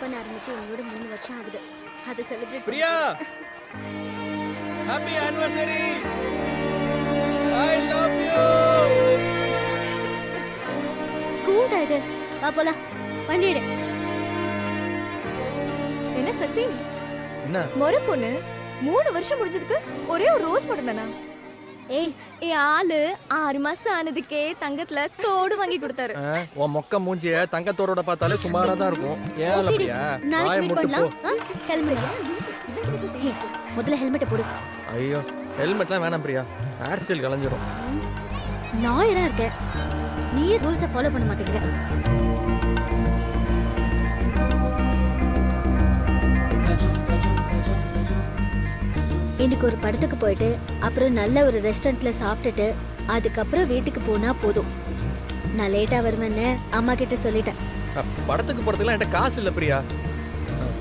பண்ண ஆரம்பிச்சு உங்களோட 3 வருஷம் ஆகுது. அதை celebrate Priya, happy anniversary. I love you. School டைது. வா போலாம். வண்டி எடு. என்ன சக்தி, என்ன மொர பொண்ணு 3 வருஷம் முடிஞ்சதுக்கு ஒரே ஒரு ரோஸ் மட்டும் தானா? ஏய், என் ஆளு 6 மாசம் ஆனதுக்கே தங்கத்துல தோடு வாங்கி கொடுத்தாரு. உன் மொக்க மூஞ்சிய தங்கத்தோட பார்த்தாலே சுமாரா தான் இருக்கும். ஏன் ஓகேடி. பிரியா, நாளைக்கு வாயை மீட் முட்டு போ. பண்ணலாம். ஹெல்மெட். ஏய், முதல்ல ஹெல்மெட்டை போடு. ஐயோ, ஹெல்மெட்லாம் வேணாம் பிரியா, ஹேர் ஸ்டைல் கலைஞ்சிடும். லாயரா இருக்க, நீயே ரூல்ஸை ஃபாலோ பண்ண மாட்டேங்கிற. இன்னைக்கு ஒரு படத்துக்கு போயிட்டு அப்புறம் நல்ல ஒரு ரெஸ்டாரண்ட்ல சாப்பிட்டுட்டு அதுக்கப்புறம் வீட்டுக்கு போனா போதும். நான் லேட்டா வருவேன்னு அம்மா கிட்ட சொல்லிட்டேன். படத்துக்கு போறதுக்குலாம் என்கிட்ட காசு இல்ல பிரியா.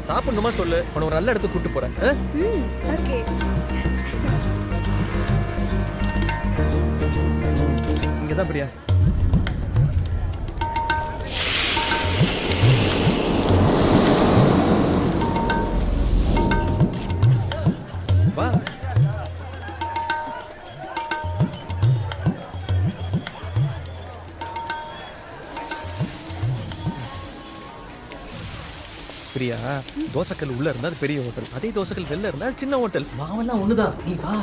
சாப்பிடணுமா சொல்லு, உன்னை ஒரு நல்ல இடத்துக்கு கூட்டு போறேன். ஓகே. இங்கதான் பிரியா. வா. பிரியா, தோசைக்கல் உள்ள இருந்தா அது பெரிய ஹோட்டல், அதே தோசைக்கல் வெளில இருந்தா அது சின்ன ஹோட்டல். மாவெல்லாம் ஒண்ணுதான், நீ வா.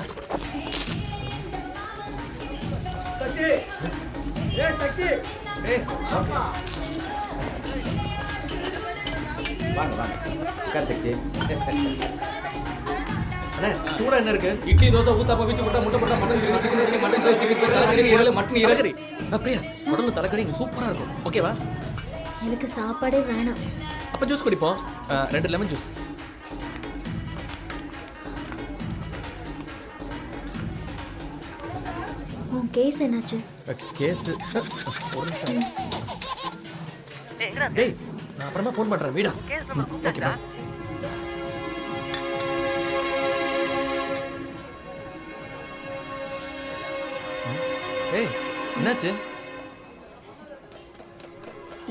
வாங்க வாங்க, உட்கார் சக்தி. அண்ணே, சூடா என்ன இருக்கு? இட்லி, தோசை, ஊத்தாப்பம், வீச்சு போட்டா, முட்டை போட்டா, mutton biryani, chicken biryani, mutton fry, chicken fry, தலைக்கறி, குடல், மட்டன் ஈரல். தலைக்கறி. பிரியா, உடம்புல தலைக்கறி இங்க சூப்பரா இருக்கும். ஓகேவா? எனக்கு சாப்பாடே வேணாம். அப்ப ஜூஸ் குடிப்போம். 2 லெமன் ஜூஸ். உன் கேஸ் என்னாச்சு? கேஸ் ஒரு நிமிஷம். டேய், நான் அப்புறமா ஃபோன் பண்றேன். வீடா? ஓகேவா? ஏய், என்னாச்சு?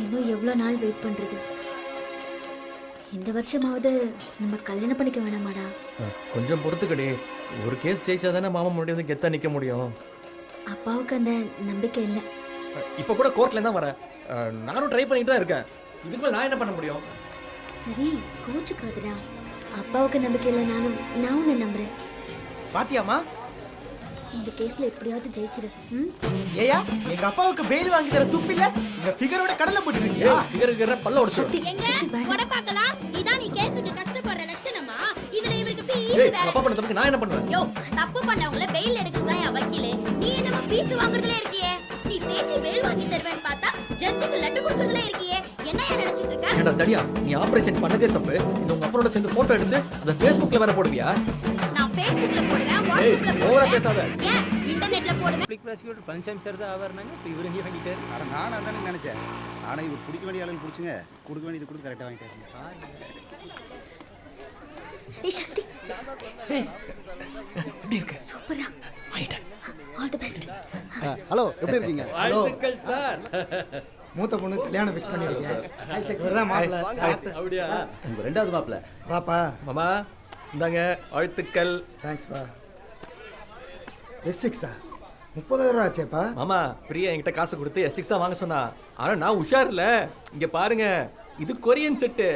இன்னும் எவ்வளோ நாள் வெயிட் பண்றது? இந்த வருஷமாவது நம்ம கல்யாணம் பண்ணிக்க வேணாமாடா? கொஞ்சம் பொறுத்துக்கடி. ஒரு கேஸ் ஜெயிச்சா தானே மாமா முடியாது கெத்தா நிக்க முடியும். அப்பாவுக்கு அந்த நம்பிக்கை இல்லை. இப்ப கூட கோர்ட்ல தான் வரேன். நானும் ட்ரை பண்ணிட்டு தான் இருக்கேன். இதுக்கு மேல நான் என்ன பண்ண முடியும்? சரி, கோச்சுக்காதுடா. அப்பாவுக்கு நம்பிக்கை இல்லை, நான் உன்னை நம்புறேன். பாத்தியாமா, இந்த கேஸ்ல எப்படியாவது ஜெயிச்சிரு. ஏயா எங்க அப்பாவுக்கு பெயில் வாங்கி தர துப்பில்ல, இந்த ஃபிகரோட கடல்ல போட்டு இருக்கியா? ஃபிகர் பல்ல உடைச்சு. வட பார்க்கலாம். இதான் நீ கேஸுக்கு கஷ்டப்படுற லட்சணமா? இதுல இவருக்கு ஏய், அப்பா பண்ண தப்புக்கு நான் என்ன பண்ணுவேன்? யோ, தப்பு பண்ணவங்கள பெயில் எடுக்கறதா வக்கீலே. நீ என்ன பீஸ் வாங்குறதுல இருக்கியே? நீ பேசி பெயில் வாங்கி தருவேன்னு பார்த்தா ஜட்ஜுக்கு லட்டு கொடுக்கறதுல இருக்கியே. என்ன நினைச்சிட்டு இருக்க? ஏடா தடியா, நீ ஆபரேஷன் பண்ணதே தப்பு. இந்த உங்க அப்பனோட சேர்ந்து போட்டோ எடுத்து அத Facebookல வேற போடுவியா? நான் Facebookல போடுவேன், ஏய், WhatsAppல ஓவரா போடுவேன். பேசாத. ஏன் இன்டர்நெட்ல போடுவேன்? பப்ளிக் ப்ராசிக்யூட்டர் பழனிசாமி சார் தான் ஆவறாங்க. இப்போ இவரு இங்க வாங்கிட்டாரு. அட நான் அதானே நினைச்சேன். ஆனா இவர் பிடிக்க வேண்டிய ஆளுங்க பிடிச்சுங்க, கொடுக்க வேண்டியது கொடுத்து கரெக்டா வாங்கிட்டாரு. ஏய் சக்தி, ஏய், எப்படி இருக்க? சூப்பரா. வாங்கிட்டேன். All the best. ஹலோ, எப்படி இருக்கீங்க? வாழ்த்துக்கள் சார். மூத்த பொண்ணு கல்யாணம் ஃபிக்ஸ் பண்ணிருக்கேன். இவர்தான் மாப்பிள்ளை. அப்படியா? உங்க ரெண்டாவது மாப்பிள்ள. பாப்பா, மாமா, இந்தாங்க வாழ்த்துக்கள். தேங்க்ஸ் பா. S6 30,000 ரூபா ஆச்சேப்பா. மாமா, பிரியா என்கிட்ட காசு கொடுத்து S6 தான் வாங்க சொன்னா. ஆனா நான் உஷார் இல்ல. இங்க பாருங்க, இது கொரியன் செட்டு.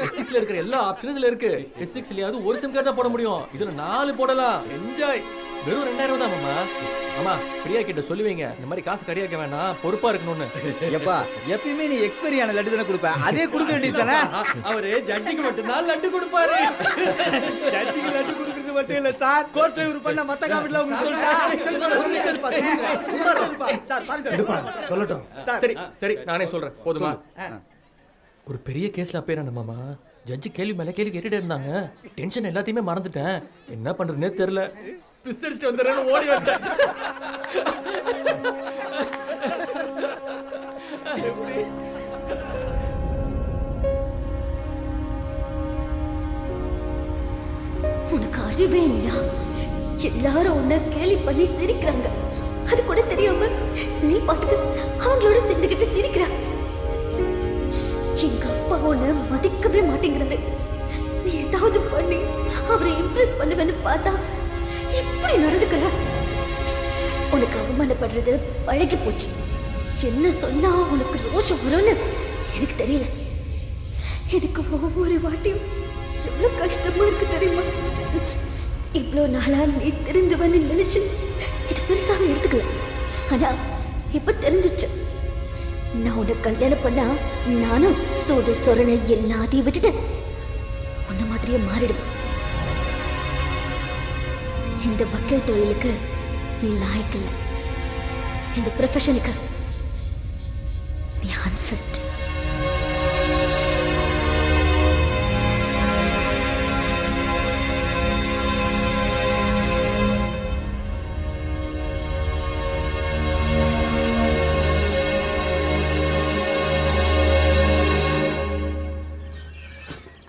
S6ல இருக்கிற எல்லா ஆப்ஷனும் இதுல இருக்கு. S6லயாவது ஒரு சிம் கார்டு தான் போட முடியும், இதுல 4 போடலாம். என்ஜாய். வெறும் 2000 தான் மாமா. மாமா, பிரியா கிட்ட சொல்லுவீங்க இந்த மாதிரி காசு கடியாக்க வேணாம், பொறுப்பா இருக்கணும்னு. எப்பா, எப்பயுமே நீ எக்ஸ்பைரி ஆன லட்டு தானே கொடுப்ப, அதே கொடுக்க வேண்டியது தானே? அவரு ஜட்ஜிக்கு மட்டும் தான் லட்டு கொடுப்பாரு. ஜட்ஜுக்கு லட்டு கொடுக்கறது மட்டும் இல்ல சார், கோர்ட்ல இவரு பண்ண மத்த காமெடில உங்களுக்கு சொல்லிட்டா. எடுப்பா, சொல்லட்டும். சரி சரி, நானே சொல்றேன், போதுமா? ஒரு பெரிய கேஸ்ல அப்பேறான மாமா. ஜட்ஜி கேள்வி மேல கேள்வி கேட்டுட்டே இருந்தாங்க. டென்ஷன் எல்லாத்தையுமே மறந்துட்டேன். என்ன பண்றதுன்னே தெரியல. பிஸ் அடிச்சுட்டு வந்துடுறேன்னு ஓடி வந்துட்டேன். உனக்கு அறிவே இல்லையா? எல்லாரும் உன்னை கேலி பண்ணி சிரிக்கிறாங்க. அது கூட தெரியாம நீ பாட்டுக்கு அவங்களோட சேர்ந்துக்கிட்டு சிரிக்கிற. எங்க அப்பா உன்னை மதிக்கவே மாட்டேங்கிறது. நீ ஏதாவது பண்ணி அவரை இம்ப்ரெஸ் பண்ணுவேன்னு பார்த்தா இப்படி நடந்துக்கிற. உனக்கு அவமானப்படுறது பழகி போச்சு. என்ன சொன்னா உனக்கு ரோஷம் வரும்னு எனக்கு தெரியல. எனக்கு ஒவ்வொரு வாட்டியும் எவ்வளவு கஷ்டமா இருக்கு தெரியுமா? இவ்வளோ நாளா நீ தெரிந்துவன்னு நினைச்சு இது பெருசாக எடுத்துக்கல. ஆனா இப்ப தெரிஞ்சிச்சு. நான் உன்னை கல்யாணம் பண்ணா நானும் சோது சொரணை எல்லாத்தையும் விட்டுட்டு உன்ன மாதிரியே மாறிடுவேன். இந்த வக்கீல் தொழிலுக்கு நீ லாய்க்கில்லை. இந்த ப்ரொஃபஷனுக்கு நீ அன்ஃபிட்.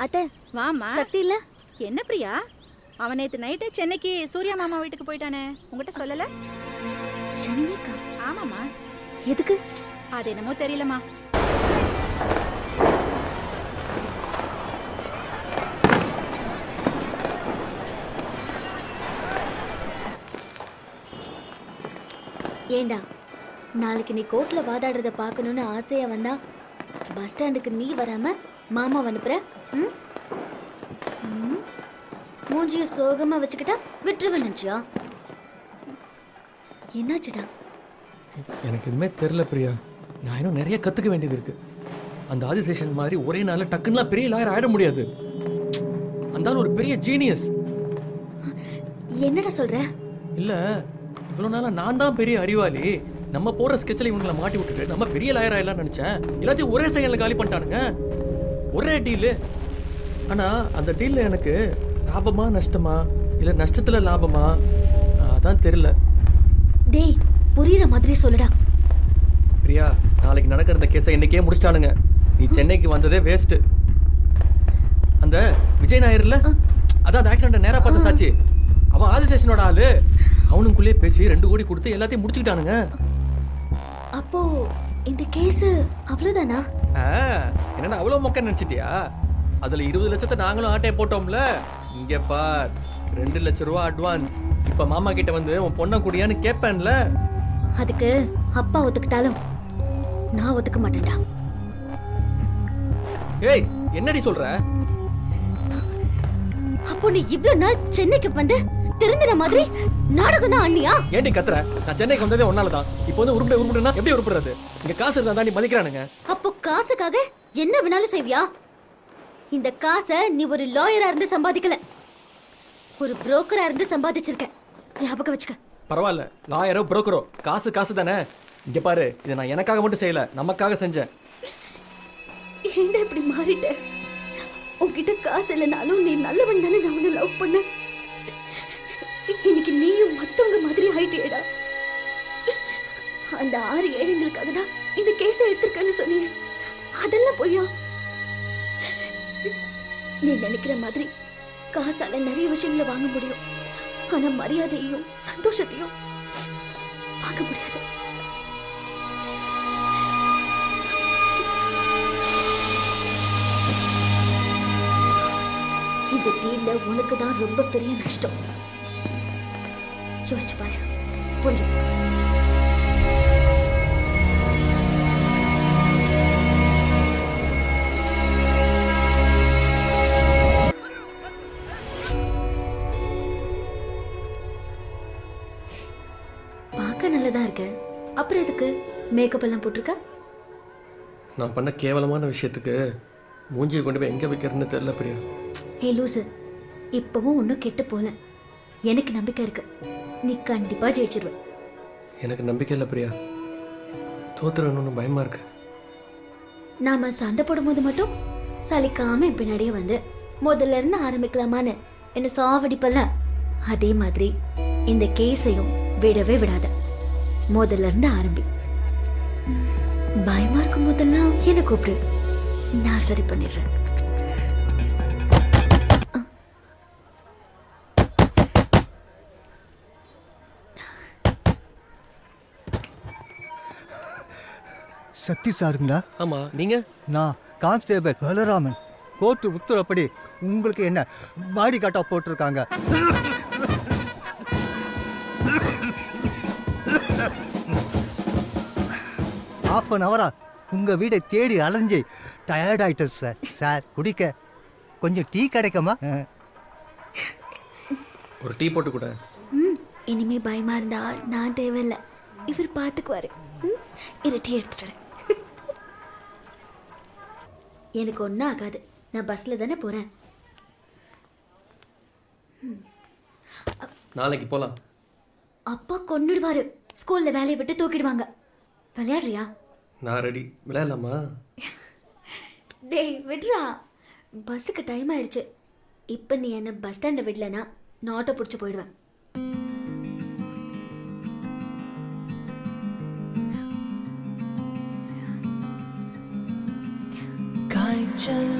அத்தை வாமா. சக்தி இல்ல? என்ன பிரியா, அவன் நேத்து நைட்டு சென்னைக்கு சூர்யா மாமா வீட்டுக்கு போயிட்டானே, உங்ககிட்ட சொல்லல? சென்னைக்கா? ஆமாமா. எதுக்கு? அது என்னமோ தெரியலமா. ஏண்டா, நாளைக்கு நீ கோர்ட்ல வாதாடுறத பார்க்கணும்னு ஆசையா வந்தா பஸ் ஸ்டாண்டுக்கு நீ வராம மாமா அனுப்புற? ம்? ம்? மூஞ்சிய சோகமா வச்சுக்கிட்டா விட்டுருவேன் நினைச்சியா? என்னாச்சுடா? எனக்கு எதுவுமே தெரில பிரியா. நான் இன்னும் நிறைய கற்றுக்க வேண்டியது இருக்கு. அந்த ஆதிசேஷன் மாதிரி ஒரே நாளில் டக்குன்னுலாம் பெரிய லாயர் ஆயிட முடியாது. அந்த ஆள் ஒரு பெரிய ஜீனியஸ். என்னடா சொல்ற? இல்லை, இவ்வளோ நாளாக நான் தான் பெரிய அறிவாளி. நம்ம போகிற ஸ்கெட்சில் இவங்களை மாட்டி விட்டுட்டு நம்ம பெரிய லாயர் ஆயிடலாம்னு நினச்சேன். எல்லாத்தையும் ஒரே செகண்டில் காலி பண்ணிட்டானுங்க. ஒரே டீலு. ஆனால் அந்த டீலில் எனக்கு லாபமா நஷ்டமா இல்லை நஷ்டத்தில் லாபமா அதான் தெரியல. டேய், புரியுற மாதிரி சொல்லுடா. பிரியா, நாளைக்கு நடக்கிற இந்த கேஸை இன்னைக்கே முடிச்சிட்டானுங்க. நீ சென்னைக்கு வந்ததே வேஸ்ட். அந்த விஜய் நாயர்ல அதான் அந்த ஆக்சிடென்ட் நேரா பார்த்த சாட்சி. அவன் ஆதிசேஷனோட ஆளு. அவனுக்குள்ளே பேசி 2 கோடி கொடுத்து எல்லாத்தையும் முடிச்சுக்கிட்டானுங்க. அப்போ இந்த கேஸ் அவ்வளவுதானா? என்னன்னா அவ்வளவு மொக்க நினைச்சிட்டியா? அதுல 20 லட்சத்தை நாங்களும் ஆட்டையை போட்டோம்ல. இங்க பார், 2 லட்சம் ரூபா அட்வான்ஸ். இப்ப மாமா கிட்ட வந்து உன் பொண்ணை கூடியான்னு கேட்பேன்ல. அதுக்கு அப்பா ஒத்துக்கிட்டாலும் நான் ஒத்துக்க மாட்டேன்டா. ஏய், என்னடி சொல்ற? அப்போ நீ இவ்வளவு நாள் சென்னைக்கு வந்து தெரிஞ்சின மாதிரி நாடகம் தான் அண்ணியா? ஏண்டி கத்துற? நான் சென்னைக்கு வந்ததே ஒன்னாலதான். இப்போ வந்து உருப்படுனா எப்படி உருப்படுறது? இங்க காசு இருந்தா தாண்டி மதிக்கிறானுங்க. அப்போ காசுக்காக என்ன வேணாலும் செய்வியா? இந்த காசை நீ ஒரு லாயரா இருந்து சம்பாதிக்கல, ஒரு புரோக்கரா இருந்து சம்பாதிச்சிருக்க. ஞாபகம் வச்சுக்க. பரவாயில்ல, லாயரோ புரோக்கரோ காசு காசு தானே. இங்க பாரு, இதை நான் எனக்காக மட்டும் செய்யல, நமக்காக செஞ்சேன். ஏண்டா இப்படி மாறிட்ட? உன்கிட்ட காசு இல்லைனாலும் நீ நல்லவன் தானே. நான் உன்னை லவ் பண்ண. இன்னைக்கு நீயும் மத்தவங்க மாதிரி ஆயிட்டேடா. அந்த 6 ஏழைங்களுக்காக தான் இந்த கேஸை எடுத்திருக்கேன்னு சொன்னீங்க. அதெல்லாம் பொய்யா? நீ நினைக்கிற மாதிரி காசால நிறைய விஷயங்களை வாங்க முடியும். ஆனா மரியாதையும் சந்தோஷத்தையும் வாங்க முடியாது. இந்த டீல்ல உனக்கு தான் ரொம்ப பெரிய நஷ்டம். யோசிச்சு பாரு, புரியும். பார்க்க நல்லதா இருக்க, அப்புறம் எதுக்கு மேக்கப் எல்லாம் போட்டிருக்க? நான் பண்ண கேவலமான விஷயத்துக்கு மூஞ்சியை கொண்டு போய் எங்க வைக்கிறதுன்னு தெரியல பிரியா. ஹே லூசு, இப்பவும் ஒன்றும் கெட்டு போல. எனக்கு நம்பிக்கை இருக்கு, நீ கண்டிப்பா ஜெயிச்சிருவ. எனக்கு நம்பிக்கை இல்லை பிரியா. தோத்துறன்னு பயமா இருக்கு. நாம சண்டை போடும்போது மட்டும் சலிக்காம என் பின்னாடியே வந்து முதல்ல இருந்து ஆரம்பிக்கலாமான்னு என்ன சாவடிப்பல்ல, அதே மாதிரி இந்த கேஸையும் விடவே விடாத. முதல்ல இருந்து ஆரம்பி. பயமா இருக்கும் போதெல்லாம் என்ன கூப்பிடு, நான் சரி பண்ணிடுறேன். சக்தி சாருங்களா? ஆமா, நீங்க? நான் கான்ஸ்டேபிள் பலராமன் கோர்ட்டு உத்தரப்படி உங்களுக்கு என்ன பாடி காட்டா போட்டிருக்காங்க. ஹாஃப் அன் ஹவரா உங்கள் வீடை தேடி அலைஞ்சி டயர்ட் ஆகிட்டேன் சார். சார் குடிக்க கொஞ்சம் டீ கிடைக்குமா? ஒரு டீ போட்டு கூட. இனிமே பயமா இருந்தா நான் தேவையில்லை, இவர் பார்த்துக்குவாரு. இரு டீ எடுத்துட்டு வரேன். எனக்கு ஒன்றும் ஆகாது, நான் பஸ்ஸில் தானே போகிறேன். நாளைக்கு போகலாம். அப்பா கொன்னுடுவாரு, ஸ்கூலில் வேலையை விட்டு தூக்கிடுவாங்க. விளையாடுறியா? நான் ரெடி. விளையாடலாமா? டேய் விட்றா, பஸ்ஸுக்கு டைம் ஆயிடுச்சு. இப்போ நீ என்ன பஸ் ஸ்டாண்டில் விடலனா நான் ஆட்டோ பிடிச்சி போயிடுவேன். காய்ச்சல்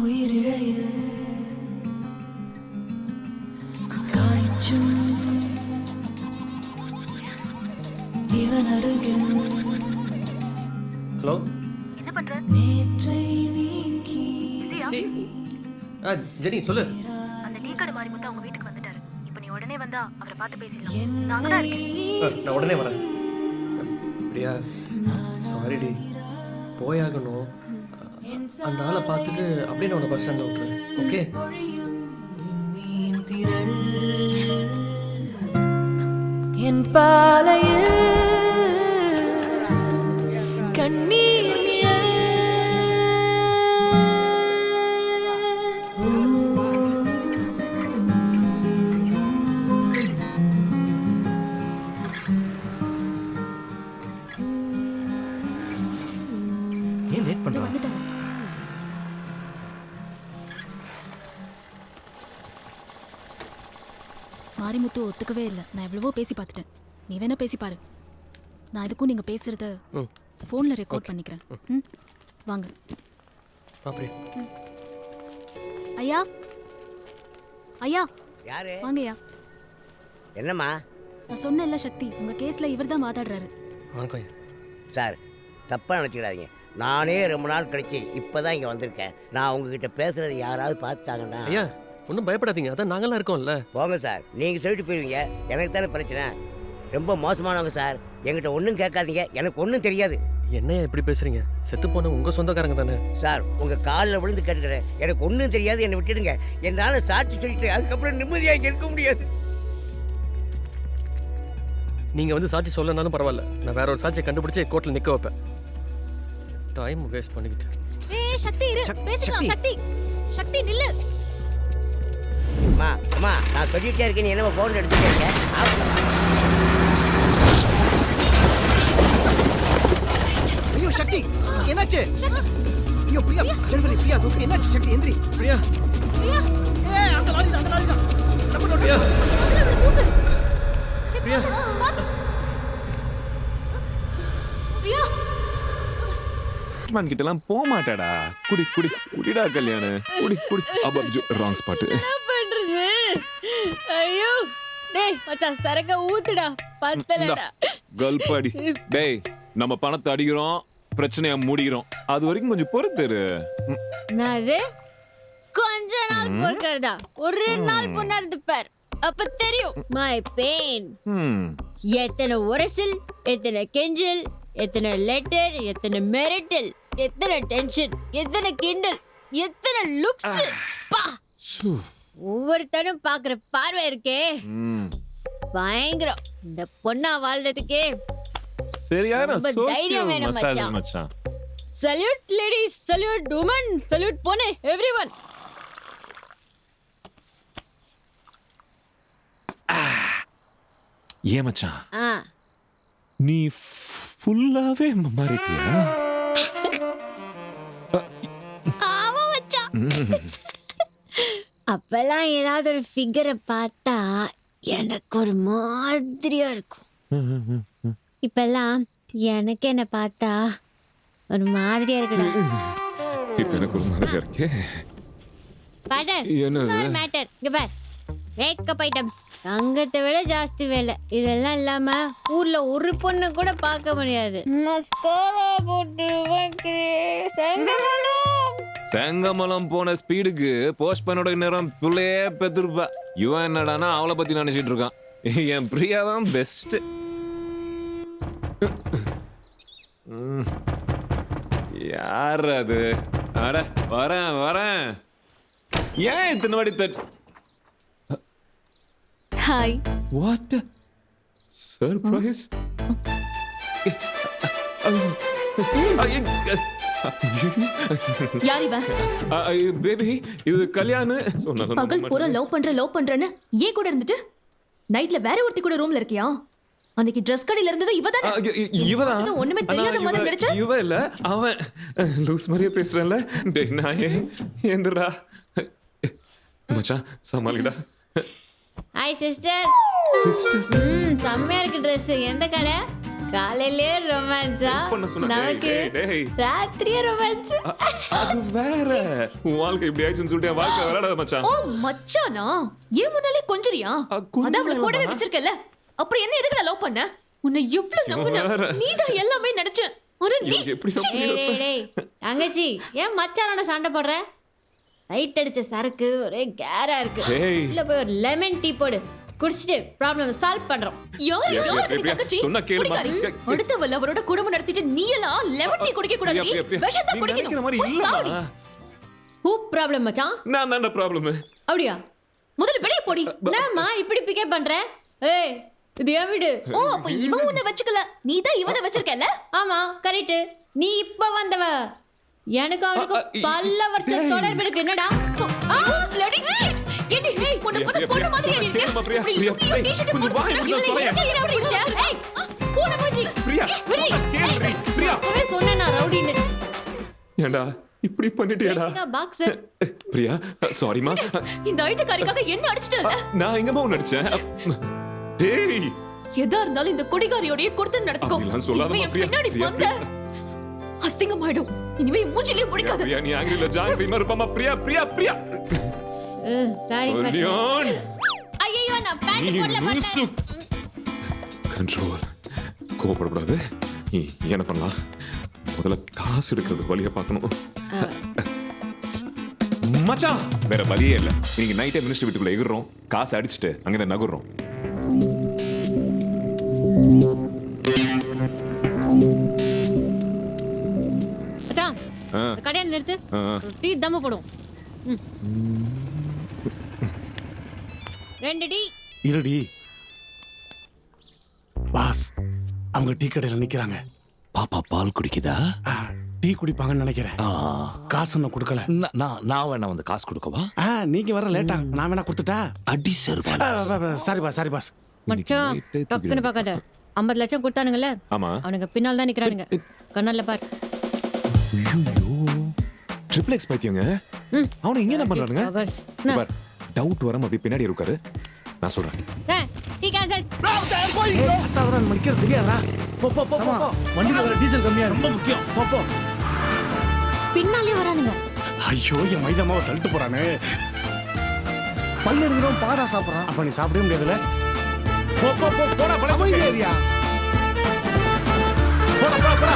உயிரிழையில் காய்ச்சும் இவன் அருகில். ஹலோ, என்ன பண்ற? நேற்றை நீக்கி. ஜெனி சொல்லு. அந்த டீ கடை மாறி முத்து அவங்க வீட்டுக்கு வந்துட்டாரு. இப்போ நீ உடனே வந்தா அவரை பார்த்து பேசிடலாம். நாங்க தான் இருக்கேன். நான் உடனே வரேன். அப்படியா? சாரிடி, போயாகணும். அந்த ஆளை பார்த்துட்டு அப்படியே நான் உன்னை பஸ் ஸ்டாண்டில் விட்டுறேன். ஓகே? என் பாலையில் கண்ணீர் நிழல். ஏன் லேட் பண்ணுறாங்க? மாரிமுத்து ஒத்துக்கவே இல்லை. நான் எவ்வளவோ பேசி பார்த்துட்டேன். நீ வேணா பேசி பாரு. நான் இதுக்கும் நீங்கள் பேசுகிறத ஃபோனில் ரெக்கார்ட் பண்ணிக்கிறேன். ம், வாங்க. அப்படி ஐயா, ஐயா யாரு? வாங்கய்யா. என்னம்மா? நான் சொன்னேன்ல சக்தி, உங்கள் கேஸில் இவர் தான் வாதாடுறாரு. வணக்கம். சார் தப்பாக நினச்சிக்கிறாதீங்க. நானே ரொம்ப நாள் கழிச்சு இப்போ தான் இங்கே வந்திருக்கேன். நான் உங்ககிட்ட பேசுகிறது யாராவது பார்த்துட்டாங்கன்னா. ஐயா ஒன்றும் பயப்படாதீங்க, அதான் நாங்களாம் இருக்கோம்ல. போங்க சார், நீங்கள் சொல்லிட்டு போயிருவீங்க. எனக்கு தானே பிரச்சனை. ரொம்ப மோசமானவங்க சார். என்கிட்ட ஒன்றும் கேட்காதீங்க, எனக்கு ஒன்றும் தெரியாது. என்னையா எப்படி பேசுறீங்க? செத்து போன உங்கள் சொந்தக்காரங்க தானே சார். உங்கள் காலில் விழுந்து கேட்டுக்கிறேன், எனக்கு ஒன்றும் தெரியாது, என்னை விட்டுடுங்க. என்னால் சாட்சி சொல்லிட்டு அதுக்கப்புறம் நிம்மதியாக இங்கே இருக்க முடியாது. நீங்கள் வந்து சாட்சி சொல்லனாலும் பரவாயில்ல, நான் வேற ஒரு சாட்சியை கண்டுபிடிச்சி கோர்ட்டில் நிற்க வைப்பேன். டைம் வேஸ்ட் பண்ணிக்கிட்டு. ஏய் சக்தி இரு, பேசிக்கலாம். சக்தி, சக்தி நில்லு. அம்மா அம்மா, நான் சொல்லிட்டே இருக்கேன், நீ என்ன ஃபோன் எடுத்துட்டே இருக்கேன்? ஐயோ சக்தி, என்னாச்சு? ஐயோ பிரியா, ஜெனிஃபர் பிரியா, தூக்கு. என்னாச்சு சக்தி? எந்திரி. பிரியா, பிரியா, ஏய் அந்த லாரி தான், அந்த லாரி தான். நம்ம பிரியா, தூக்கு. பிரியா, பிரியா. மேன் கிட்ட எல்லாம் போக மாட்டாடா. குடி குடி குடிடா கல்யாணம். குடி குடி. அப்ப ராங் ஸ்பாட். என்ன பண்றது? ஐயோ டேய் மச்சான், சரக்க ஊத்துடா. பத்தலடா. கல்பாடி. டேய், நம்ம பணத்தை அடிக்கிறோம், பிரச்சனையை மூடிக்கிறோம். அது வரைக்கும் கொஞ்சம் பொறுத்துரு. நாது கொஞ்ச நாள் பொறுக்கிறதா? ஒரு நாள் பொண்ணாருந்து பார், அப்ப தெரியும் மை பெயின். எத்தனை உரசல், எத்தனை கெஞ்சல், எத்தனை லெட்டர், எத்தனை மெரிட்டல், எத்தனை டென்ஷன், எத்தனை கிண்டல், எத்தனை லுக்ஸ். பா, ஒவ்வொருத்தனும் பாக்குற பார்வை இருக்கே பயங்கரம். இந்த பொண்ணா வாழ்றதுக்கே சரியான தைரியம் வேணும் மச்சான். Salute ladies, salute women, salute பொண்ணே, எவ்ரிவன். ஏன் மச்சான், நீ ஃபுல்லாவே மாறிட்டியா? ஆமா மச்சான். அப்பெல்லாம் ஏதாவது ஒரு ஃபிகரை பார்த்தா எனக்கு ஒரு மாதிரியா இருக்கும். இப்பெல்லாம் எனக்கு என்ன பார்த்தா ஒரு மாதிரியா இருக்குடா. இப்ப எனக்கு ஒரு மாதிரியா இருக்கே. மேட்டர், என்னது? மேட்டர். இங்க பார், மேக்கப் ஐட்டம்ஸ் தங்கத்தை விட ஜாஸ்தி வேலை. இதெல்லாம் இல்லாம ஊர்ல ஒரு பொண்ணு கூட பார்க்க முடியாது. செங்கமலம் போன ஸ்பீடுக்கு போஸ்ட் பண்ணோட நேரம் பிள்ளையே பெத்திருப்பா. இவன் என்னடானா அவளை பத்தி நினைச்சிட்டு இருக்கான். என் பிரியா தான் பெஸ்ட். யார் அது? அட வரேன் வரேன். ஏன் இத்தனை வாடி ஹாய். What surprise. யார் இவன்? பேபி இது கல்யாண். பகல் பூரா லவ் பண்றேன்னு ஏன் கூட இருந்துட்டு நைட்ல வேற ஒருத்தி கூட ரூம்ல இருக்கியா? அன்னைக்கு Dress கடையில இருந்தது இவதான். ஒண்ணுமே தெரியாத மாதிரி நடிச்ச. இவ இல்ல அவன். லூஸ் மாதிரியே பேசுறேன்ல. டேய் நாயே ஏந்திரா. மச்சான் சமாளிடா. Hi sister. சிஸ்டர் செம்மையா இருக்கு Dress. எந்த கடை? காலையிலே ரொமான்ஸா? நமக்கு ராத்திரியே ரொமான்ஸ். அது வேற. வாழ்க்கை இப்படி ஆயிடுச்சுன்னு சொல்லிட்டு வாழ்க்கை விளையாடாத மச்சான். ஓ மச்சானா? ஏன் முன்னாலே கொஞ்சறியா? அதான் அவளை கூடவே வச்சிருக்கல. அப்புறம் என்ன எதுக்கு லவ் பண்ண? உன்னை எவ்வளவு நம்புன? நீதான் எல்லாமே நினைச்ச. ஆனா நீ எப்படி டேய் தங்கச்சி ஏன் மச்சானோட சண்டை போடுற? ரைட் அடிச்ச சரக்கு ஒரே கேரா இருக்கு. இல்ல போய் ஒரு லெமன் டீ போடு. குடிச்சிட்டு ப்ராப்ளம் சால்வ் பண்றோம். யார் தங்கச்சி? சொன்னா கேளுமா. அடுத்தவள அவரோட குடும்பம் நடத்திட்டு நீ எல்லாம் லெமன் டீ குடிக்க கூடாது. விஷத்தை குடிக்கணும். ஹூ ப்ராப்ளம் மச்சான்? நான் தான்டா ப்ராப்ளம். அப்படியா? முதல்ல வெளிய போடி. என்னம்மா இப்படி பிக்கே பண்ற? ஏய் இது ஏன் வீடு? ஓ அப்ப இவன் உன்னை வச்சுக்கல, நீ தான் இவனை வச்சிருக்கல. ஆமா கரெக்ட். நீ இப்ப வந்தவ. எனக்கு அவனுக்கு பல வருஷம் தொடர்பு இருக்கு. என்னடா லடி ஏடி உன்னை பத்த பொண்ணு மாதிரி நீ இருக்க. கொஞ்சம் வா ஏய் போன போச்சி. பிரியா பிரியா அவவே சொன்னேனா ரவுடின்னு. ஏண்டா இப்படி பண்ணிட்டியடா? பாக்ஸர் பிரியா சாரிமா. இந்த ஐட்டக்காரிக்காக என்ன அடிச்சிட்டல? நான் எங்கமா உன்னை அடிச்சேன்? டேய் எதா இருந்தாலும் இந்த குடிகாரியோடயே கொடுத்து நடந்துக்கோ. அப்படிலாம் சொல்லாதமா பிரியா. பின்னாடி வந்த அசிங்கமாயிடும். இனிமே மூஞ்சிலே முடிக்காத. பிரியா நீ ஆங்கில ஜான் ஃபீமர் இருப்பமா. பிரியா பிரியா பிரியா சாரி கல்யாண். ஐயோ நான் பேண்ட் போடல மாட்டேன். கண்ட்ரோல். கோபப்படக்கூடாது. நீ என்ன பண்ணலாம்? முதல்ல காசு எடுக்கிறது வழியை பார்க்கணும். மச்சான் வேற வழியே இல்லை. நீங்க நைட்டே மினிஸ்டர் வீட்டுக்குள்ள எகுறோம், காசு அடிச்சுட்டு அங்கே நகுறோம். மச்சான் கடையை நிறுத்து. டீ தம்ம போடும். 2 டீ. இருடி பாஸ். அவங்க டீ கடையில நிக்கிறாங்க. பாப்பா பால் குடிக்குதா? டீ குடிப்பாங்கன்னு நினைக்கிறேன். காசு ஒன்னும் கொடுக்கல. நான் வேணா வந்து காசு கொடுக்கவா? நீங்க வர லேட்டா நான் வேணா கொடுத்துட்டா? அடி சருபா. Sorry boss. மச்சான் டக்குன்னு பார்க்காத. 50 லட்சம் கொடுத்தானுங்கல்ல, அவனுக்கு பின்னால் தான் நிக்கிறானுங்க. கண்ணால பார். Triple X பைத்தியங்க. அவனை இங்க என்ன பண்றானுங்க? பார் டவுட் வராம அப்படியே பின்னாடி இருக்காரு. நான் சொல்றேன். Tea cancel. அத்தவரன் மணிக்கிறது தெரியாதா? போ வண்டில வர டீசல் கம்மியா ரொம்ப முக்கியம். போ பின்னாலே வரானுங்க. ஐயோ என் மைதாமாவை தள்ளிட்டு போறானே. பல்லு இருக்கிறோம் பாடா சாப்பிட்றான். அப்ப நீ சாப்பிடவே முடியாதுல்ல. போடா பழமை ஏரியா. போடா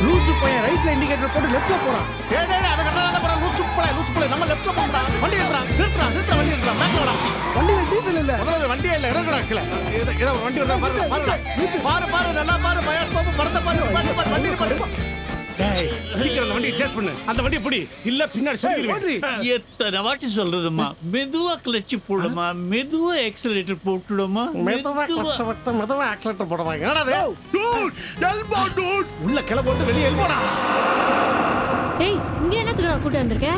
லூசு பையன் ரைட்ல இண்டிகேட்டர் போட்டு லெஃப்ட்ல போறான். டேய் அத கண்ணால போறான். லூசு பையன் நம்ம லெஃப்ட்ல போறா. வண்டி நிறுத்துறா வண்டி நிறுத்துறா. பேக்ல வா. வண்டில டீசல் இல்ல. முதல்ல வண்டியே இல்ல. இறங்குடா கீழ. ஏதோ ஒரு வண்டி வருதா பாரு நல்லா பாரு. பயாஸ்கோப் படத்தை பாரு. வண்டி பாரு. டேய் சீக்கிரம் அந்த வண்டியை சேஸ் பண்ணு. அந்த வண்டியை பிடி. இல்ல பின்னாடி சொல்லிடுவேன். எத்தனை வாட்டி சொல்றதுமா? மெதுவா கிளட்ச் போடுமா, மெதுவா எக்ஸலரேட்டர் போட்டுடுமா. மெதுவா ஆக்சிலேட்டர் போடுமா. என்னடா உள்ள கிளை போட்டு வெளியே எழுப்படா. டேய் இங்க என்னத்துக்குடா கூட்டி வந்திருக்க?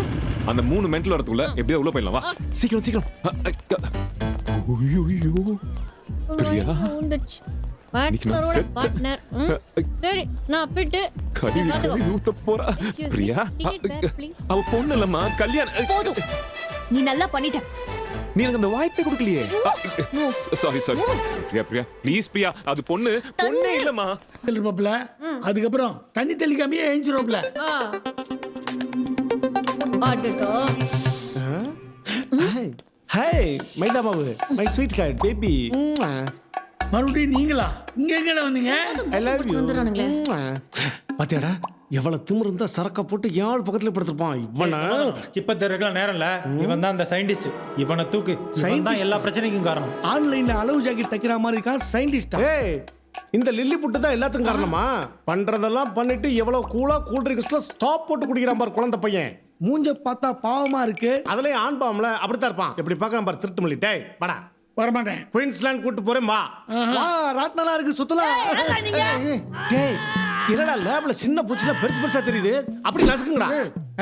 அந்த 3 மென்டல் வரதுக்குள்ள எப்படியா உள்ள போயிடலாம். வா சீக்கிரம். ஐயோ பிரியா பார்ட்னர். சரி நான் போயிட்டு ஊத்த போறா. பிரியா அவ பொண்ணு இல்லம்மா கல்யாண். போதும் நீ நல்லா பண்ணிட்ட. நீ எனக்கு அந்த வாய்ப்பே கொடுக்கலையே. Sorry Priya please Priya. அது பொண்ணே இல்லம்மா. அதுக்கப்புறம் தண்ணி தெளிக்காமையே எழுஞ்சிரோம்ல. அடடா. ஹே மைதா மாவு மை ஸ்வீட் ஹார்ட் பேபி. மறுபடியும் நீங்களா? இங்க எங்கடா வந்தீங்க? I love you. வந்துறானுங்களே. பாத்தியாடா எவ்வளவு திமிரு இருந்தா சரக்க போட்டு யாழ் பக்கத்துல படுத்திருப்பான் இவனா. சிப்ப தெருக்கலாம் நேரம் இல்ல. இவன் தான் அந்த சயின்டிஸ்ட். இவனை தூக்கு. இவன் தான் எல்லா பிரச்சனைக்கும் காரணம். ஆன்லைன்ல அளவு ஜாக்கெட் தைக்கிற மாதிரி இருக்கா சயின்டிஸ்டா. ஏய் இந்த லில்லி புட்டு தான் எல்லாத்துக்கும் காரணமா? பண்றதெல்லாம் பண்ணிட்டு எவ்வளவு கூலா கூல் ட்ரிங்க்ஸ்ல ஸ்டாப் போட்டு குடிக்கிறான் பாரு குழந்தை பையன். மூஞ்ச பார்த்தா பாவமா இருக்கு. அதுலயும் ஆண் பாவம்ல அப்படித்தான் இருப்பான். எப்படி பார்க்கறான் பாரு திருட்டு மல்லி. டேய் வாடா. வரமாட்டேன். குயின்ஸ்லாந்து கூட்டி போறேன் வா. வா ராட்னலா இருக்கு சுத்தலாம். டேய் என்னடா லேப்ல சின்ன பூச்சில பெருசு பெருசா தெரியுது. அப்படி நசுக்குங்கடா.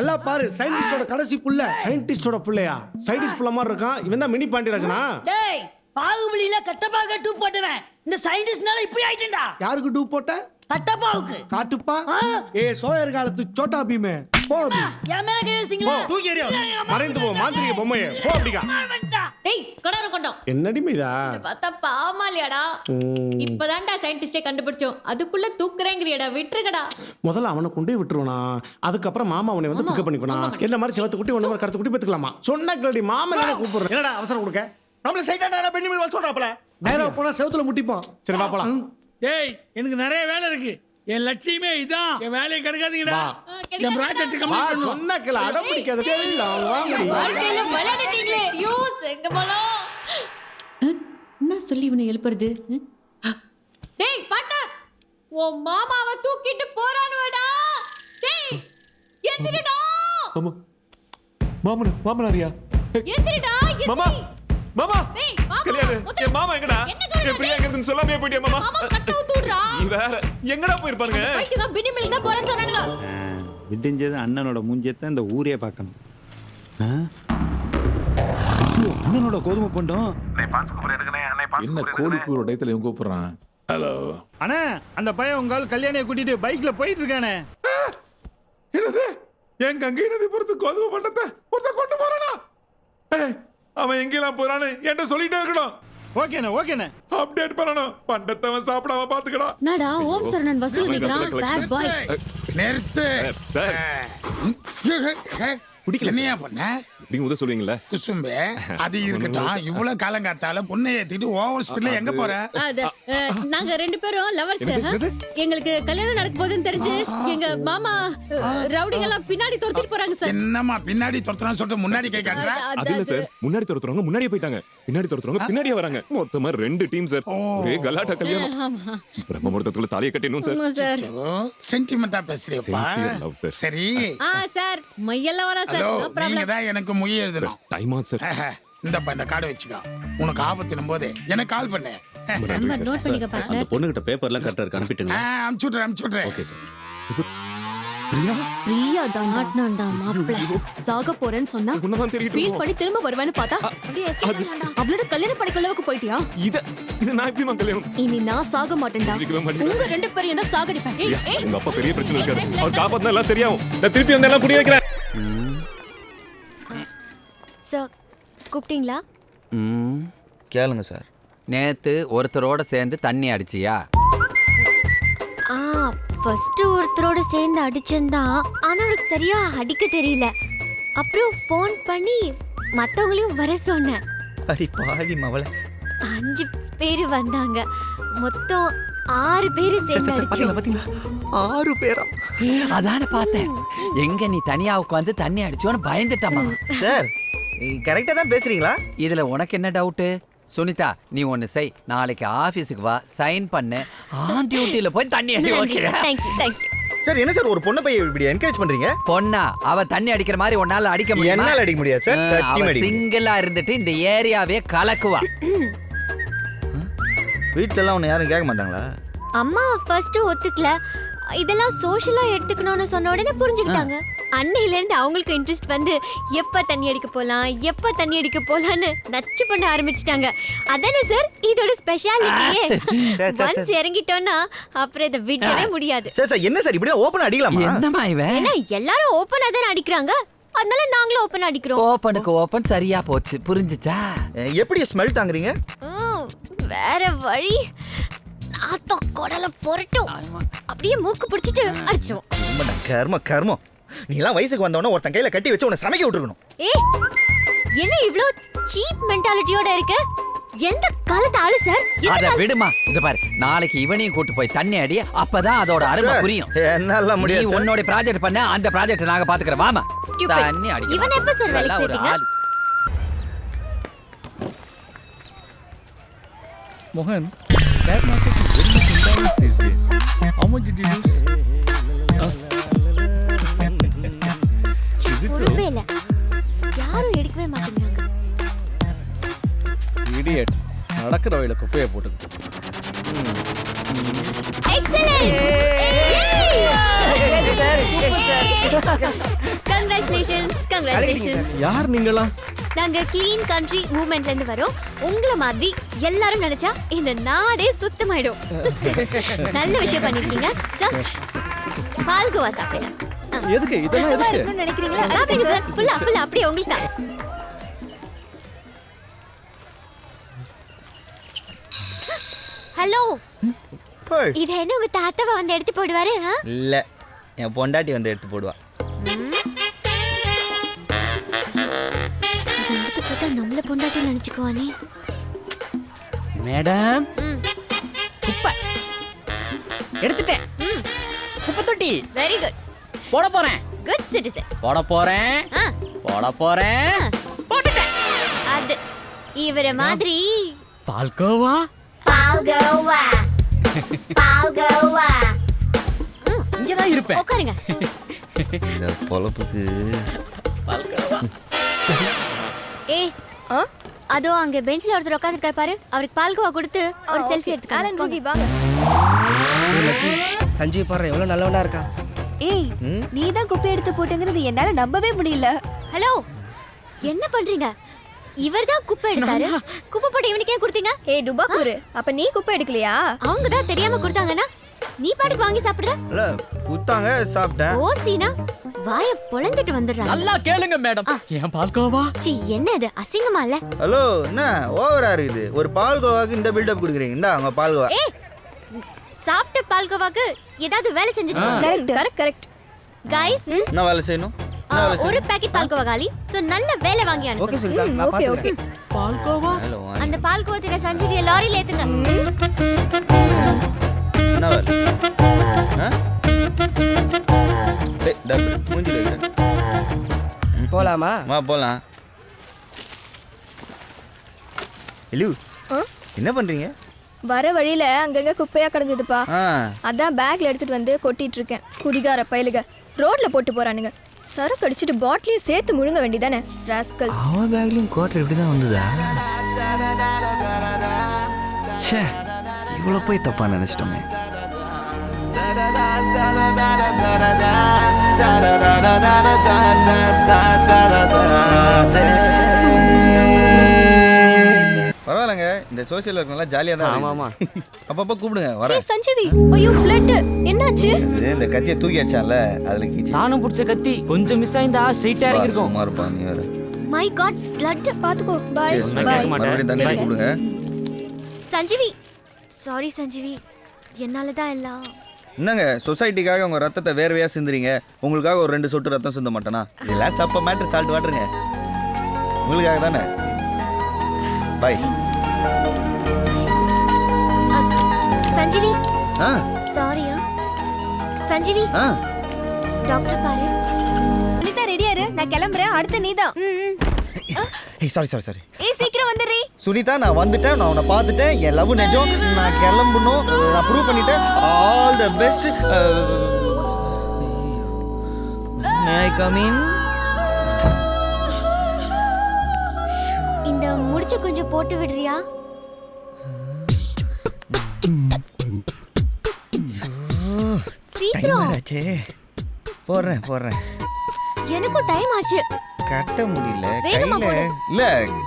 எல்லாம் பாரு சயின்டிஸ்டோட கடைசி புள்ள. சயின்டிஸ்டோட புள்ளையா? சயின்டிஸ்ட் புள்ள மாதிரி இருக்கான். இவன் தான் மினி பாண்டியராஜனா? டேய் பாகுபலியில கட்டப்பாக டூ போட்டவன் இந்த சயின்டிஸ்ட்னால இப்படி ஆயிட்டேன்டா. யாருக்கு டூ போட்ட? கட்டப்பாவுக்கு. காட்டுப்பா. சோயர் காலத்து சோட்டா பீமே. போ அப்படி. என் மேல கை வச்சிட்டீங்களா? தூக்கி எறியா. மறைந்து போ மாந்திரிக பொம்மையே. போ அப்படிக்கா. ஏய் கொடார கொண்டோம். என்னடி மீதா? பார்த்தா பாமாலியாடா. இப்பதான்டா சயின்டிஸ்டே கண்டுபிடிச்சோம். அதுக்குள்ள தூக்குறேங்கறியடா விட்டுருங்கடா. முதல்ல அவனை கொண்டே விட்டுருவனா. அதுக்கப்புறம் மாமா அவனை வந்து பிக்கப் பண்ணிக்கணும். என்ன மாதிரி செவத்து குட்டி ஒண்ணு மாதிரி கருத்து குட்டி பெத்துக்கலாமா? சொன்ன கேள்வி மாமா என்ன கூப்பிடுறேன். என்னடா அவசரம் கொடுக்க? நம்மள சைட்டாடா பெண்ணி மேல சொல்றாப்ல. நேரா போனா செவத்துல முட்டிப்போம். சரி வா போலாம். டேய் எனக்கு நிறைய வேலை இருக்கு. என் லட்சியமே இதான். என் வேலையை கெடுக்காதீங்கடா. என் ப்ராஜெக்ட் கம்ப்ளீட் பண்ணனும். சொன்ன கேள அடம் பிடிக்காத. சரிடா வாங்கடி. வாழ்க்கையில விளையாடிட்டீங்களே. ஐயோ செங்கமலம். என்ன சொல்லி இவனை எழுப்புறது? டேய் பாட்டர். உன் மாமாவை தூக்கிட்டு போறானுடா. டேய் எந்திரடா. மாமா மாமனாரியா? எந்திரடா. மாமா மாமா டேய் மாமா. கல்யாணம் என் மாமா எங்கடா? என் பிரியா எங்கன்னு சொல்லாமே போயிட்டியா மாமா? மாமா கட்ட ஊத்துறா. நீ வேற எங்கடா போயிருப்பாருங்க? பைக்குங்க பின்னி மேல தான் போறேன்னு சொன்னானுங்க. விடிஞ்சது அண்ணனோட மூஞ்சியத்தை இந்த ஊரே பார்க்கணும். அண்ணனோட கோதுமை பண்டம். என்ன கோழிக்கூர் உடையத்துல இவங்க கூப்பிடுறான். ஹலோ அண்ணா அந்த பையன் உங்கள் கல்யாணியை கூட்டிட்டு பைக்ல போயிட்டு இருக்கானே. என்னது என் கங்கை நதி பொறுத்து கோதுமை பண்டத்தை ஒருத்த கொண்டு போறானா? அவன் எங்கெல்லாம் போறான்னு என்கிட்ட சொல்லிட்டே இருக்கணும். ஓகேண்ணே ஓகேண்ணே. அப்டேட் பண்ணணும். பண்டத்தை அவன் சாப்பிடாம பாத்துக்கடா. நாடா ஓம் சரணன் வசூல் நிக்கிறான். Bad boy. நிறுத்து சார் குடிக்கல. என்னையா பண்ண? இப்படி உத சொல்வீங்களா? குசும்பே அது இருக்கட்டும். இவ்வளவு காலங்காத்தால பொண்ணை ஏத்திட்டு ஓவர் ஸ்பீட்ல எங்க போற? நாங்க ரெண்டு பேரும் லவர்ஸ். எங்களுக்கு கல்யாணம் நடக்க போகுதுன்னு தெரிஞ்சு எங்க மாமா ரவுடிங்க எல்லாம் பின்னாடி துரத்திட்டு போறாங்க சார். என்னம்மா பின்னாடி துரத்துறான்னு சொல்லிட்டு முன்னாடி கேட்காங்க? அது இல்ல சார். முன்னாடி துரத்துறவங்க முன்னாடியே போயிட்டாங்க. பின்னாடி துரத்துறவங்க பின்னாடியே வராங்க. மொத்தமா 2 டீம் சார். ஒரே கலாட்டா கல்யாணம். பிரம்ம முகூர்த்தத்துல தாலியை கட்டணும் சார். சென்டிமெண்டா பேசுறீப்பா. Love sir. சரி சார் மையெல்லாம் வரா சார். No problem. நீங்க தான் எனக்கு முய் எழுதணும். டைம் ஆச்சு சார். இந்த கார்டு வச்சுக்கோ. உனக்கு ஆபத்துனும் போது எனக்கு கால் பண்ணு. நம்பர் நோட் பண்ணிக்க பாருங்க. அந்த பொண்ணுகிட்ட பேப்பர்லாம் கரெக்டா இருக்கு அனுப்பிட்டுங்க. அனுப்பிச்சுட்றேன். Okay sir. பிரியா தான் மாட்னான்டா மாப்ள. சாக போறேன்னு சொன்னா உன்னதான் தெரியும். ஃபீல் பண்ணி திரும்ப வருவேன்னு பார்த்தா அப்படியே எஸ்கேப் பண்ணலாம்டா. அவளோட கல்யாணம் பண்ணிக்க அளவுக்கு போயிட்டியா? இது நான் எப்படி கல்யாணம்? இனி நான் சாக மாட்டேன்டா. உங்க ரெண்டு பேரையும் தான் சாகடிப்பேன். ஏய் உங்க அப்பா பெரிய பிரச்சனை இருக்காரு. அவர் காப்பாத்தினா எல்லாம் சரியாகும். நான் திருப்பி வந்து எல்லாம் புரிய வைக்கிறேன். சார் கூப்பிட்டீங்களா? கேளுங்க சார். நேத்து ஒருத்தரோட சேர்ந்து தண்ணி அடிச்சியா? ஃபர்ஸ்ட் ஒருத்தரோட சேர்ந்து அடிச்சேன்தா. ஆனா அவருக்கு சரியா அடிக்க தெரியல. அப்புறம் ஃபோன் பண்ணி மத்தவங்களையும் வர சொன்னேன். அடி பாவி மவள. 5 பேர் வந்தாங்க. மொத்தம் 6 பேர் சேர்ந்து அடிச்சோம். பாத்தீங்களா? 6 பேரா? அதானே பார்த்தேன். எங்க நீ தனியா உட்காந்து தண்ணி அடிச்சோன்னு பயந்துட்டமா? சார் கரெக்டா தான் பேசுறீங்களா? இதுல உனக்கு என்ன டவுட்? சுனிதா நீ ஒன்னு செய். நாளைக்கு ஆபீஸுக்கு வா, சைன் பண்ணு. ஆன் டியூட்டில போய் தண்ணி அடி. Okay thank you. சார் என்ன சார் ஒரு பொண்ணை போய் இப்படி என்கரேஜ் பண்றீங்க? பொண்ணா அவ தண்ணி அடிக்கிற மாதிரி ஒன்னால அடிக்க முடியுமா? என்னால அடிக்க முடியாது சார். சத்தியமா அடிக்க. சிங்கிளா இருந்துட்டு இந்த ஏரியாவே கலக்குவா. வீட்ல எல்லாம் உன்னை யாரும் கேட்க மாட்டாங்களா? அம்மா ஃபர்ஸ்ட் ஒத்துக்கல. இதெல்லாம் சோஷியலா எடுத்துக்கணும்னு சொன்ன உடனே புரிஞ்சுக்கிட்டாங்க. அன்னையில இருந்து அவங்களுக்கு இன்ட்ரெஸ்ட் வந்து எப்ப தண்ணி அடிக்க போலாம்னு நச்சு பண்ண ஆரம்பிச்சிட்டாங்க. அதானே சார் இதோட ஸ்பெஷாலிட்டியே. ஒன்ஸ் இறங்கிட்டோம்னா அப்புறம் இதை விடவே முடியாது. சார் என்ன சார் இப்படியே ஓபன் அடிக்கலாமா? என்னமா இவன்? ஏன்னா எல்லாரும் ஓபனா தான் அடிக்கிறாங்க. அதனால நாங்களும் ஓபன் அடிக்கிறோம். ஓபனுக்கு ஓபன் சரியா போச்சு. புரிஞ்சுச்சா? எப்படி ஸ்மெல் தாங்குறீங்க? வேற வழி. நாத்தம் குடல பொரட்டும். அப்படியே மூக்கு பிடிச்சிட்டு அடிச்சோம். கர்மம். நீ எல்லாம் வயசுக்கு வந்தவன ஒருத்தன் கையில கட்டி வச்சு உன்னை சமைக்க விட்டுருக்கணும். ஏய் என்ன இவ்ளோ சீப் மென்டாலிட்டியோட இருக்க? எந்த காலத்து ஆளு சார்? அத விடுமா. இது பாரு, நாளைக்கு இவனையும் கூட்டி போய் தண்ணி அடி, அப்பதான் அதோட அருமை புரியும். என்னால நீ முடியாது சார். உன்னோட ப்ராஜெக்ட் பண்ண, அந்த ப்ராஜெக்ட் நாங்க பாத்துக்கறோம். வாமா. Stupid. தண்ணி அடி. இவன் எப்ப சார் வேலைக்கு சேர்த்தீங்க? மோகன், share market is very much important these days. How much did you lose? Is it so? ஒருவேளை யாரும் எடுக்கவே மாட்டேங்கிறாங்க. Idiot. நடக்கிற வழியில குப்பையை போட்டு. எக்ஸலென்ட். Congratulations. யார் நீங்களா? நாங்க க்ளீன் கண்ட்ரி மூவ்மெண்ட்ல இருந்து வரோம். உங்கள மாதிரி எல்லாரும் நினைச்சா இந்த நாடே சுத்தமாயிடும். நல்ல விஷயம் பண்ணிருக்கீங்க. சார் பால்கோவா சாப்பிடுங்க. எதுக்கு இதெல்லாம் எதுக்கு? என்ன நினைக்கிறீங்களா? சாப்பிடுங்க சார். ஃபுல்லா அப்படியே உங்களுக்கு தான். ஹலோ. இது என்ன உங்க தாத்தாவை வந்து எடுத்து போடுவாரு? இல்ல, என் பொண்டாட்டி வந்து எடுத்து போடுவா. எடுத்து போட்டா நம்மள பொண்டாட்டி நினைச்சுக்குவானே. மேடம், குப்பை எடுத்துட்டேன். குப்பை தொட்டி வெரி குட். போட போறேன். Good citizen. போட போறேன். போட போறேன். போட்டுட்டேன். அது இவர மாதிரி பால்கோவா. பால்கோவா. பால்கோவா. இங்கதான் இருப்பேன். உட்காருங்க. இந்த பொழப்புக்கு பால்கோவா. ஏய், அதோ அங்க பெஞ்ச்ல ஒருத்தர் உட்கார்ந்திருக்காரு பாரு. அவருக்கு பால்கோவா கொடுத்து ஒரு செல்ஃபி எடுத்துக்கலாம். போங்க வாங்க. சஞ்சீவ் பாரு எவ்வளவு நல்லவனா இருக்கா. ஏய், நீ தான் குப்பை எடுத்து போட்டுங்கிறது என்னால நம்பவே முடியல. ஹலோ, என்ன பண்றீங்க? இவர்தான் குப்பை எடுத்தாரு. குப்பை போட்டு இவனுக்கு ஏன் கொடுத்தீங்க? ஏய் டுபாக்கூரு, அப்ப நீ குப்பை எடுக்கலையா? அவங்க தான் தெரியாம கொடுத்தாங்கன்னா நீ பாட்டுக்கு வாங்கி சாப்பிடுற? இல்ல, குத்தாங்க சாப்பிட்டேன். ஓ சீனா, வாய பொளந்துட்டு வந்துடுறாங்க. நல்லா கேளுங்க மேடம். ஏன் பால்கோவா? சீ, என்ன இது அசிங்கமா இல்ல? ஹலோ, என்ன ஓவரா இருக்குது? ஒரு பால்கோவாக்கு இந்த பில்டப் கொடுக்குறீங்க. இந்தா அவங்க பால்கோவா. ஏய், சாப்பிட்ட பால்கோவாக்கு ஏதாவது வேலை செஞ்சுட்டு கரெக்ட். கைஸ், என்ன வேலை செய்யணும்? ஒரு பாக்கெட் பால்கோவா காலி. சோ நல்ல வேலை வாங்கி அனுப்புங்க. ஓகே சுனிதா, நான் பாத்துக்கிறேன். பால்கோவா. அந்த பால்கோவா தின சஞ்சீவிய லாரியில ஏத்துங்க. என்ன வேலை? டேய், டபுள் மூஞ்சில இரு. போலாமா? வா போலாம். ஹலோ, என்ன பண்றீங்க? வர வழியில அங்கங்க குப்பையா கிடந்ததுப்பா. ஆ, அதான் பேக்ல எடுத்துட்டு வந்து கொட்டிட்டு இருக்கேன். குடிகார பயலுக ரோட்ல போட்டு போறானுங்க. சரக்கு அடிச்சிட்டு பாட்டிலையும் சேர்த்து முழுங்க வேண்டியதானே ராஸ்கல்ஸ். அவன் பேக்லயும் குவார்டர் இப்படி தான் வந்ததா? ச்சே, இவ்வளோ போய் தப்பா நினைச்சிட்டோமே. பரவாயில்லைங்க, இந்த சோசியல் ஒர்க் நல்லா ஜாலியாக தான். ஆமாம் ஆமாம், அப்பப்போ கூப்பிடுங்க வரேன். சஞ்சீவி, ஐயோ பிளட் என்னாச்சு? இந்த கத்தியை தூக்கி அடிச்சான்ல, அதுல கீச்சு சாணம் பிடிச்ச கத்தி கொஞ்சம் மிஸ் ஆயிருந்தா ஸ்ட்ரைட்டா இறங்கிருக்கும். சும்மா இருப்பா நீ வேற. My god, blood. பாத்துக்கோ. Bye bye. மறுபடியும் தண்ணி கூப்பிடுங்க. சஞ்சீவி, சாரி சஞ்சீவி, என்னால தான் எல்லாம். என்னங்க, சொசைட்டிக்காக உங்க ரத்தத்தை வேர்வையா சிந்துறீங்க, உங்களுக்காக ஒரு 2 சொட்டு ரத்தம் சிந்த மாட்டேனா? இதெல்லாம் சப்ப மேட்டர், சால்ட் வாட்டருங்க. உங்களுக்காக தானே. By. Sanjeevi, ah Saria Sanjeevi. Ah, doctor பாரு. சுனிதா ரெடியா இரு, நான் கிளம்புறேன். அடுத்து நீதான். ஏய் சாரி. ஏய் சீக்கிரம் வந்துடுறீ. சுனிதா, நான் வந்துட்டேன், நான் உன்னை பார்த்துட்டேன், என் லவ் நிஜம், நான் கிளம்பணும், நான் ப்ரூவ் பண்ணிட்டேன். All the best. May I come in? இந்த முடிச்ச கொஞ்சம் போட்டு விடுறியா? சீக்கிரம். போடுறேன். எனக்கும் டைம் ஆச்சு. கட்ட முடியல வேகமா கையில. போடு. இல்ல,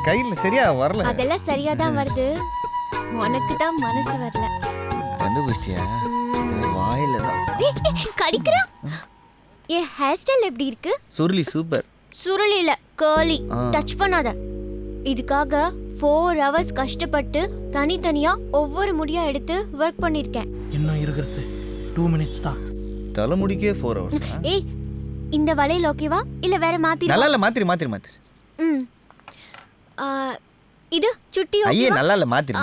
கையில சரியா வரல. அதெல்லாம் சரியா தான் வருது, உனக்கு தான் மனசு வரல. கண்டுபிடிச்சியா? வாயில தான். கடிக்கிறா. என் ஹேர் ஸ்டைல் எப்படி இருக்கு? சுருளி சூப்பர். சுருளில கேர்லி. ஆ. டச் பண்ணாத. இதுக்காக 4 hours கஷ்டப்பட்டு தனித்தனியா ஒவ்வொரு முடியா எடுத்து ஒர்க் பண்ணிருக்கேன். இன்னும் இருக்கிறது 2 minutes தான். தலைமுடிக்கே 4 hours. ஏய், இந்த வளையல் ஓகேவா இல்ல வேற மாத்தி நல்லா இல்ல மாத்திரு ம் இது சுட்டி ஐயே ஓகேவா நல்லா இல்ல மாத்திரு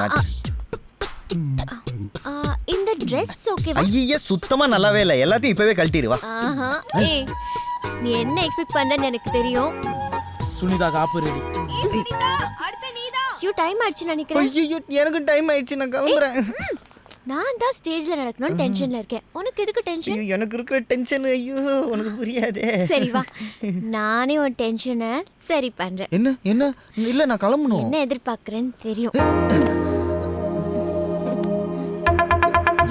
இந்த Dress ஓகேவா ஐயே சுத்தமா நல்லாவே இல்ல எல்லாத்தையும் இப்பவே கழட்டிடு வா ஆஹா ஏய் நீ என்ன எக்ஸ்பெக்ட் பண்றன்னு எனக்கு தெரியும் சுனிதா காப்பு ரெடி யூ டைம் ஆயிடுச்சு நினைக்கிறேன் ஐயோ எனக்கு டைம் ஆயிடுச்சு நான் கிளம்புறேன் நான் தான் ஸ்டேஜ்ல நடக்கணும் டென்ஷன்ல இருக்கேன் உனக்கு எதுக்கு டென்ஷன் ஐயோ எனக்கு இருக்கிற டென்ஷன் ஐயோ உனக்கு புரியாதே சரி வா நானே உன் டென்ஷனை சரி பண்றேன் என்ன இல்ல நான் கிளம்பணும் என்ன எதிர்பார்க்கறேன்னு தெரியும்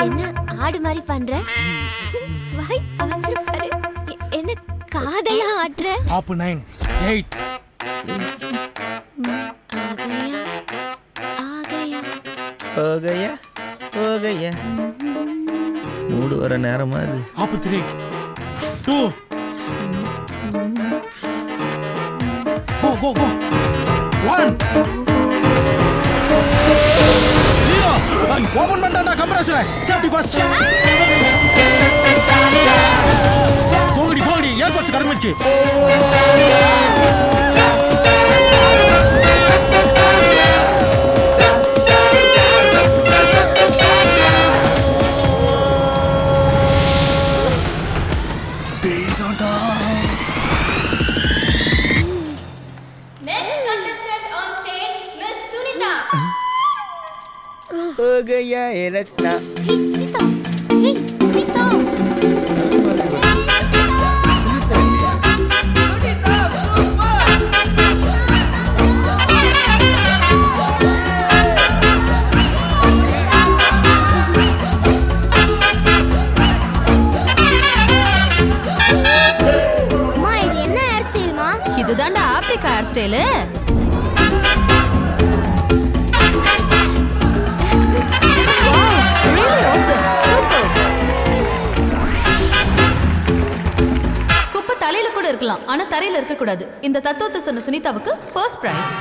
என்ன ஆடு மாதிரி பண்ற வாய் அவசரப்படு என்ன காதையா ஆடுற ஆப் 9 8 हो गया மூடு வர நேரமா அது ஆப் 3 2 go 1 0 ஓபன் பண்ணடா கம்ப்ரஸரை சேஃப்டி ஃபர்ஸ்ட் போடி ஏர்போர்ட்ஸ் கடமைச்சு हो गया ये रास्ता ஸ்மிதா ஏய் ஸ்மிதா அம்மா இது என்ன ஹேர் ஸ்டைல்மா இதுதான்டா ஆப்பிரிக்கா ஹேர் ஸ்டைலு தலையில கூட இருக்கலாம் ஆனா தரையில இருக்க கூடாது இந்த தத்துவத்தை சொன்ன சுனிதாவுக்கு ஃபர்ஸ்ட் பிரைஸ்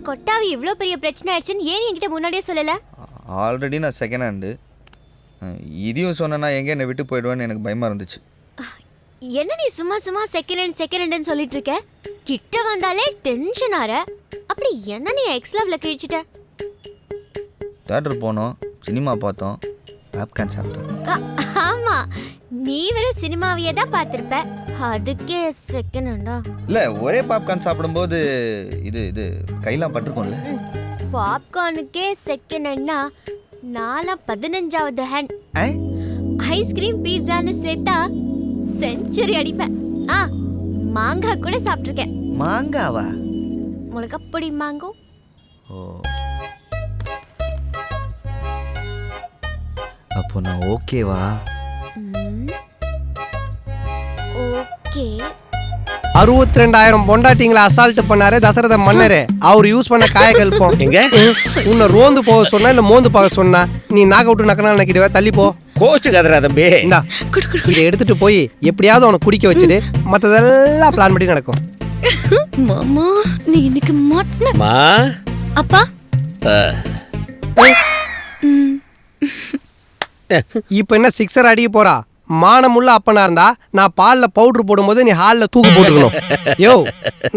கொட்டாவி இவ்ளோ பெரிய பிரச்சனை ஆயிடுச்சுன்னு ஏன் என்கிட்ட முன்னாடியே சொல்லல ஆல்ரெடி நான் செகண்ட் ஹேண்டு இதையும் சொன்னா எங்க என்னை விட்டு போயிடுவேன்னு எனக்கு பயமா இருந்துச்சு என்ன நீ சும்மா செகண்ட் ஹேண்ட்னு சொல்லிட்டு இருக்க கிட்ட வந்தாலே டென்ஷன் ஆற அப்படி என்ன நீ எக்ஸ் லவ்ல கிழிச்சிட்ட தியேட்டர் போனோம் சினிமா பார்த்தோம் பாப்கார்ன் சாப்பிட்டோம் ஆமா நீ வெறும் சினிமாவையே தான் பார்த்திருப்ப அதுக்கே செகண்ட் ஹேண்டா இல்ல ஒரே பாப்கார்ன் சாப்பிடும்போது இது கையெல்லாம் பட்டிருக்கோம்ல பாப்கார்னுக்கே செகண்ட் ஹேண்ட்னா நாலா 15வது ஹேண்ட் ஐஸ்கிரீம் பீட்சான்னு சேர்த்தா செஞ்சுரி அடிப்பேன் மாங்காய் கூட சாப்பிட்டிருக்கேன் மாங்காவா முளகப்பொடி மாங்கோ ஓ அப்போ நான் ஓகேவா ஓகே 62,000 பொண்டாட்டிங்களை அசால்ட் பண்ணாரு தசரத மன்னரு அவர் யூஸ் பண்ண காயக்கல்பம் எங்க உன்னை ரோந்து போக சொன்னா இல்ல மோந்து போக சொன்னா நீ நாக்க விட்டு நக்கனா நினைக்கிடுவ தள்ளி போ கோச்சு கதரா தம்பி இந்தா இதை எடுத்துட்டு போய் எப்படியாவது அவனை குடிக்க வச்சுட்டு மற்றதெல்லாம் பிளான் பண்ணி நடக்கும் மாமா நீ இன்னைக்கு மாட்டன மா அப்பா இப்போ என்ன சிக்ஸர் அடிக்க போறா மானமுள்ள அப்பனா இருந்தா நான் பால்ல பவுடர் போடும்போது நீ ஹால்ல தூக்கு போட்டுக்கணும் யோ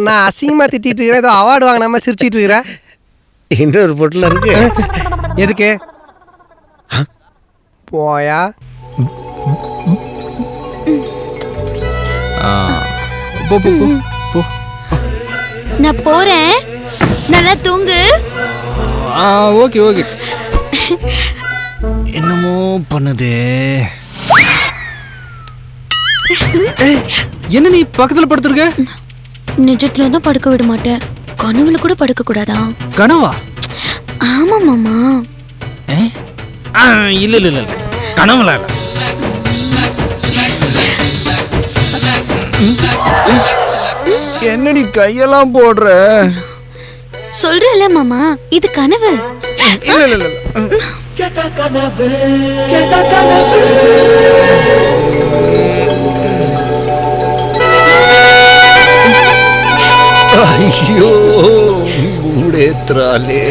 நான் அசிங்கமா திட்டிட்டு இருக்கிறேன் ஏதோ அவார்டு வாங்கினாம சிரிச்சிட்டு இருக்கிறேன் இன்னொரு பொட்டில் இருக்கு எதுக்கு போயா நான் போறேன் நல்லா தூங்கு ஓகே ஓகே என்னமோ பண்ணுது என்ன நீ பக்கத்துல படுத்துருக்க நிஜத்துல தான் படுக்க விட மாட்டேன் கனவுல கூட படுக்க கூடாதா கனவா ஆமா மாமா இல்ல இல்ல இல்ல கனவுல என்ன நீ கையெல்லாம் போடுற சொல்றல மாமா இது கனவு இல்ல இல்ல இல்ல கனவு கனவு ஐயோ மூடேத்ராலே